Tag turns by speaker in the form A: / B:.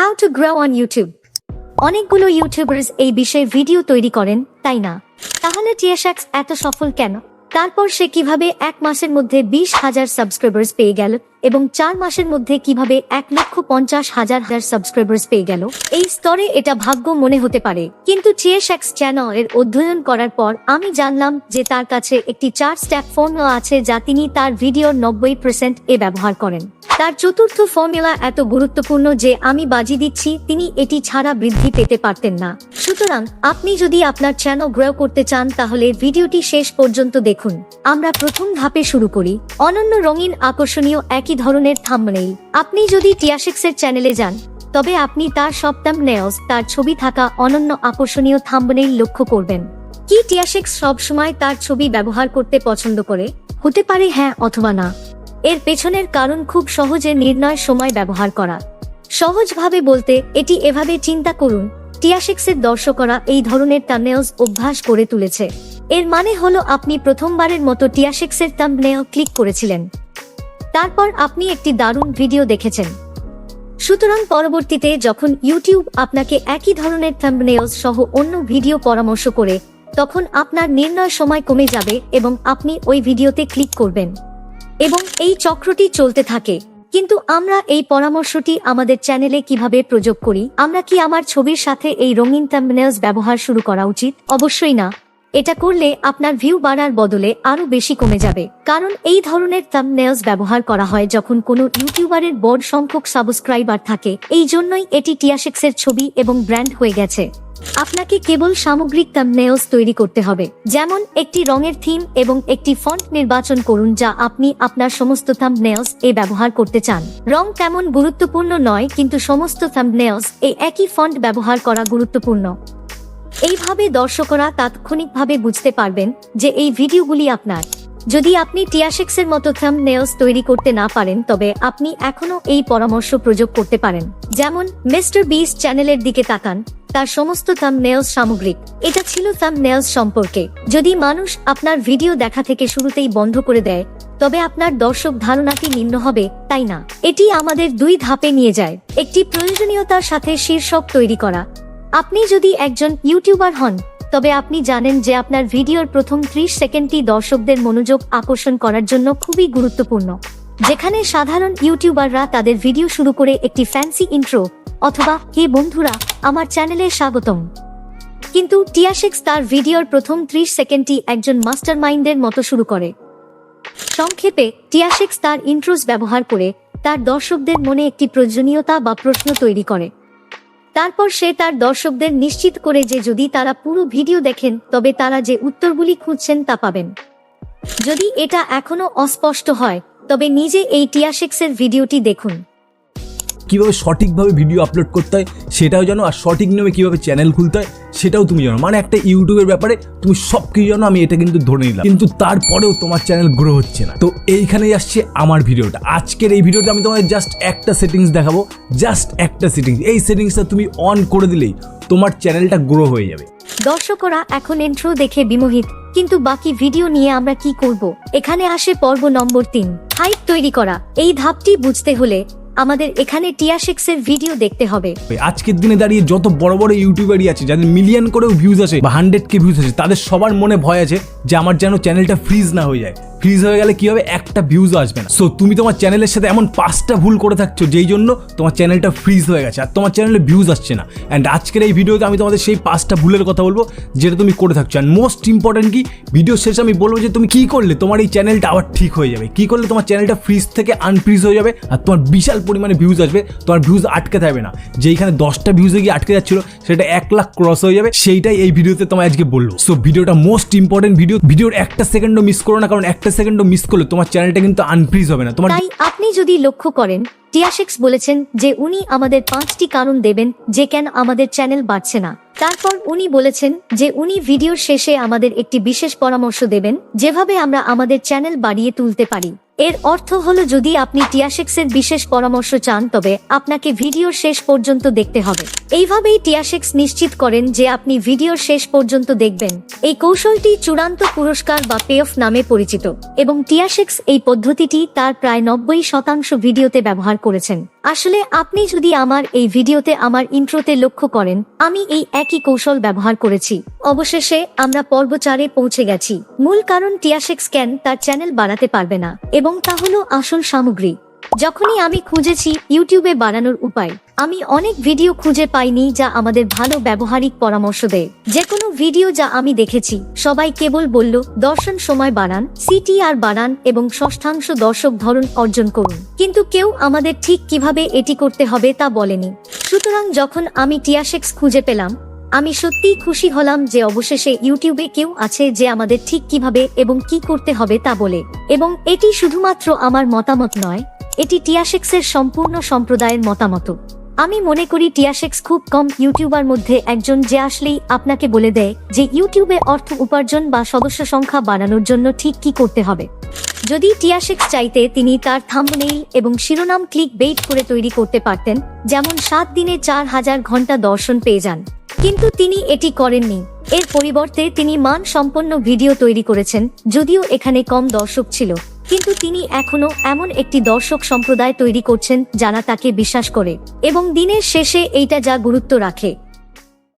A: How to grow on YouTube. অনেকগুলো YouTubers এই বিষয়ে ভিডিও তৈরি করেন, তাই না? তাহলে TiyashX এত সফল কেন? তারপর সে কিভাবে 1 মাসের মধ্যে 20,000 সাবস্ক্রাইবার্স পেয়ে গেল এবং 4 মাসের মধ্যে কিভাবে 1,50,000 সাবস্ক্রাইবার্স পেয়ে গেল? এই স্তরে এটা ভাগ্য মনে হতে পারে, কিন্তু TiyashX চ্যানেল এর অধ্যয়ন করার পর আমি জানলাম যে তার কাছে একটি 4 স্টেপ ফর্মুলা আছে যা তিনি তার ভিডিওর 90% এ ব্যবহার করেন। তার চতুর্থ ফর্মুলা এত গুরুত্বপূর্ণ যে আমি বাজি দিচ্ছি তিনি এটি ছাড়া বৃদ্ধি পেতে পারতেন না। সুতরাং আপনি যদি আপনার চ্যানেল গ্রো করতে চান তাহলে ভিডিওটি শেষ পর্যন্ত দেখুন। আমরা প্রথম ধাপে শুরু করি। অনন্য রঙিন আকর্ষণীয় একই ধরনের থাম্বনেইল। আপনি যদি TiyashX এর চ্যানেলে যান তবে আপনি তার সব থাম্বনেইলস তার ছবি থাকা অনন্য আকর্ষণীয় থাম্বনেইল লক্ষ্য করবেন। কি TiyashX সবসময় তার ছবি ব্যবহার করতে পছন্দ করে? হতে পারে হ্যাঁ অথবা না। এর পেছনের কারণ খুব সহজে নির্ণয় সময় ব্যবহার করা। সহজভাবে বলতে এটি এভাবে চিন্তা করুন, TiyashX এর দর্শকরা এই ধরনের থাম্বনেইলস অভ্যাস করে তুলেছে। এর মানে হলো আপনি প্রথমবারের মতো TiyashX এর থাম্বনেইল ক্লিক করেছিলেন, তারপর আপনি একটি দারুণ ভিডিও দেখেছেন। সুতরাং পরবর্তীতে যখন ইউটিউব আপনাকে একই ধরনের থাম্বনেইলস সহ অন্য ভিডিও পরামর্শ করে, তখন আপনার নির্ণয় সময় কমে যাবে এবং আপনি ওই ভিডিওতে ক্লিক করবেন এবং এই চক্রটি চলতে থাকে। কিন্তু আমরা এই পরামর্শটি আমাদের চ্যানেলে কিভাবে প্রয়োগ করি? আমরা কি আমার ছবির সাথে এই রঙিন থাম্বনেইলস ব্যবহার শুরু করা উচিত? অবশ্যই না। এটা করলে আপনার ভিউ বাড়ার বদলে আরো বেশি কমে যাবে, কারণ এই ধরনের থাম্বনেইলস ব্যবহার করা হয় যখন কোনো ইউটিউবারের বড় সংখ্যক সাবস্ক্রাইবার থাকে। এই জন্যই এটি TiyashX এর ছবি এবং ব্র্যান্ড হয়ে গেছে। আপনাকে কেবল সামগ্রিক থাম্বনেইলস তৈরি করতে হবে, যেমন একটি রঙের থিম এবং একটি ফন্ট নির্বাচন করুন যা আপনি আপনার সমস্ত থাম্বনেইলস এ ব্যবহার করতে চান। রং তেমন গুরুত্বপূর্ণ নয়, কিন্তু সমস্ত থাম্বনেইলস এ একই ফন্ট ব্যবহার করা গুরুত্বপূর্ণ। এইভাবে দর্শকরা তাৎক্ষণিকভাবে বুঝতে পারবেন যে এই ভিডিওগুলি আপনার। যদি আপনি TiyashX এর মতো থাম্বনেইলস তৈরি করতে না পারেন তবে আপনি এখনো এই পরামর্শ প্রয়োগ করতে পারেন। যেমন মিস্টার বিস্ট চ্যানেলের দিকে তাকান, তার সমস্ত থাম্বনেইলস সামগ্রিক। এটা ছিল থাম্বনেইলস সম্পর্কে। যদি মানুষ আপনার ভিডিও দেখা থেকে শুরুতেই বন্ধ করে দেয় তবে আপনার দর্শক ধারণাটি নিম্ন হবে, তাই না? এটি আমাদের 2 ধাপে নিয়ে যায়। একটি প্রয়োজনীয়তার সাথে শীর্ষক তৈরি করা। আপনি যদি একজন ইউটিউবার হন তবে আপনি জানেন যে আপনার ভিডিওর প্রথম 30 সেকেন্ডটি দর্শকদের মনোযোগ আকর্ষণ করার জন্য খুবই গুরুত্বপূর্ণ। যেখানে সাধারণ ইউটিউবাররা তাদের ভিডিও শুরু করে একটি ফ্যান্সি ইন্ট্রো অথবা হে বন্ধুরা আমার চ্যানেলে স্বাগতম, কিন্তু TiyashX তার ভিডিওর প্রথম 30 সেকেন্ডটি একজন মাস্টারমাইন্ডের মতো শুরু করে। সংক্ষেপে TiyashX তার ইন্ট্রোস ব্যবহার করে তার দর্শকদের মনে একটি প্রয়োজনীয়তা বা প্রশ্ন তৈরি করে। তারপর সে তার দর্শকদের নিশ্চিত করে যে যদি তারা পুরো ভিডিও দেখেন তবে তারা যে উত্তরগুলি খুঁজছেন তা পাবেন। যদি এটা এখনো অস্পষ্ট হয় তবে নিজে এই TiyashX এর ভিডিওটি দেখুন।
B: কিভাবে সঠিকভাবে ভিডিও আপলোড করতে হয় সেটাও জানো, আর সঠিক নিয়মে কিভাবে চ্যানেল খুলতে হয় সেটাও তুমি জানো। মানে একটা ইউটিউবের ব্যাপারে তুমি সব কিছু জানো, আমি এটা কিন্তু ধরে নিলাম, কিন্তু তারপরেও তোমার চ্যানেল গ্রো হচ্ছে না। তো এইখানেই আসছে আমার ভিডিওটা। আজকের এই ভিডিওতে আমি তোমাদের জাস্ট একটা সেটিংস দেখাবো, জাস্ট একটা সেটিংস। এই সেটিংসটা তুমি অন করে দিলেই তোমার চ্যানেলটা গ্রো হয়ে যাবে।
A: দর্শকরা এখন ইন্ট্রো দেখে বিমোহিত, কিন্তু বাকি ভিডিও নিয়ে আমরা কি করব? এখানে আসে পর্ব নম্বর 3, হাইপ তৈরি করা। এই ধাপটি বুঝতে হলে আমাদের এখানে TiyashX এর ভিডিও দেখতে হবে।
B: আজকের দিনে দাঁড়িয়ে যত বড় বড় ইউটিউবারই আছে যাদের মিলিয়ন করেও ভিউজ আসে বা 100K ভিউজ আসে, তাদের সবার মনে ভয় আছে যে আমার যেন চ্যানেলটা ফ্রিজ না হয়ে যায়। ফ্রিজ হয়ে গেলে কি হবে? একটা ভিউজও আসবে না। সো তুমি তোমার চ্যানেলের সাথে এমন 5টা ভুল করে থাকছো যেই জন্য তোমার চ্যানেলটা ফ্রিজ হয়ে গেছে আর তোমার চ্যানেলে ভিউজ আসছে না। অ্যান্ড আজকের এই ভিডিওতে আমি তোমাদের সেই 5টা ভুলের কথা বলবো যেটা তুমি করে থাকছো। অ্যান্ড মোস্ট ইম্পর্টেন্ট কি, ভিডিও শেষে আমি বলবো যে তুমি কি করলে তোমার এই চ্যানেলটা আবার ঠিক হয়ে যাবে, কি করলে তোমার চ্যানেলটা ফ্রিজ থেকে আনফ্রিজ হয়ে যাবে আর তোমার বিশাল পরিমাণে ভিউজ আসবে। তোমার ভিউজ আটকে থাকবে না, যেইখানে 10টা ভিউজে গিয়ে আটকে যাচ্ছিল সেটা 1 লাখ ক্রস হয়ে যাবে। সেইটাই এই ভিডিওতে তোমায় আজকে বলবো। সো ভিডিওটা মোস্ট ইম্পর্টেন্ট ভিডিও, ভিডিওর একটা সেকেন্ডও মিস করো না, কারণ একটা সেকেন্ডও মিস করলে তোমার চ্যানেলটা কিন্তু আনফ্রিজ হবে না।
A: তাই আপনি যদি লক্ষ্য করেন TiyashX বলেছেন যে উনি আমাদের 5টি কারণ দেবেন যে কেন আমাদের চ্যানেল বাড়ছে না। তারপর উনি বলেছেন যে উনি ভিডিওর শেষে আমাদের একটি বিশেষ পরামর্শ দেবেন যেভাবে আমরা আমাদের চ্যানেল বাড়িয়ে তুলতে পারি। এর অর্থ হলো যদি আপনি TiyashX এর বিশেষ পরামর্শ চান তবে আপনাকে ভিডিওর শেষ পর্যন্ত দেখতে হবে। এইভাবেই TiyashX নিশ্চিত করেন যে আপনি ভিডিওর শেষ পর্যন্ত দেখবেন। এই কৌশলটি চূড়ান্ত পুরস্কার বা পে অফ নামে পরিচিত এবং TiyashX এই পদ্ধতিটি তার প্রায় 90% ভিডিওতে ব্যবহার করেছেন। আসলে আপনি যদি আমার এই ভিডিওতে আমার ইন্ট্রোতে লক্ষ্য করেন, আমি এই একই কৌশল ব্যবহার করেছি। অবশেষে আমরা পর্ব 4-এ পৌঁছে গেছি। মূল কারণ TiyashX কেন তার চ্যানেল বাড়াতে পারবে না, এবং তা হলো আসল সামগ্রী। যখনই আমি খুঁজেছি ইউটিউবে বাড়ানোর উপায়, আমি অনেক ভিডিও খুঁজে পাইনি যা আমাদের ভালো ব্যবহারিক পরামর্শ দেয়। যে কোনো ভিডিও যা আমি দেখেছি, সবাই কেবল বলল দর্শন সময় বাড়ান, CTR বাড়ান এবং ষষ্ঠাংশ দর্শক ধরন অর্জন করুন, কিন্তু কেউ আমাদের ঠিক কিভাবে এটি করতে হবে তা বলেনি। সুতরাং যখন আমি TiyashX খুঁজে পেলাম, আমি সত্যিই খুশি হলাম যে অবশেষে ইউটিউবে কেউ আছে যে আমাদের ঠিক কিভাবে এবং কি করতে হবে তা বলে। এবং এটি শুধুমাত্র আমার মতামত নয়, এটি TiyashX এর সম্পূর্ণ সম্প্রদায়ের মতামত। আমি মনে করি TiyashX খুব কম ইউটিউবার মধ্যে একজন যে আসলেই আপনাকে বলে দেয় যে ইউটিউবে অর্থ উপার্জন বা সদস্য সংখ্যা বাড়ানোর জন্য ঠিক কি করতে হবে। যদি TiyashX চাইতে, তিনি তার থাম্বনেইল এবং শিরোনাম ক্লিক বেইট করে তৈরি করতে পারতেন, যেমন 7 দিনে 4000 ঘন্টা দর্শন পেয়ে যান। কিন্তু তিনি এটি করেননি। এর পরিবর্তে তিনি মানসম্পন্ন ভিডিও তৈরি করেছেন। যদিও এখানে কম দর্শক ছিল, কিন্তু তিনি এখনো এমন একটি দর্শক সম্প্রদায় তৈরি করছেন যারা তাকে বিশ্বাস করে, এবং দিনের শেষে এইটা যা গুরুত্ব রাখে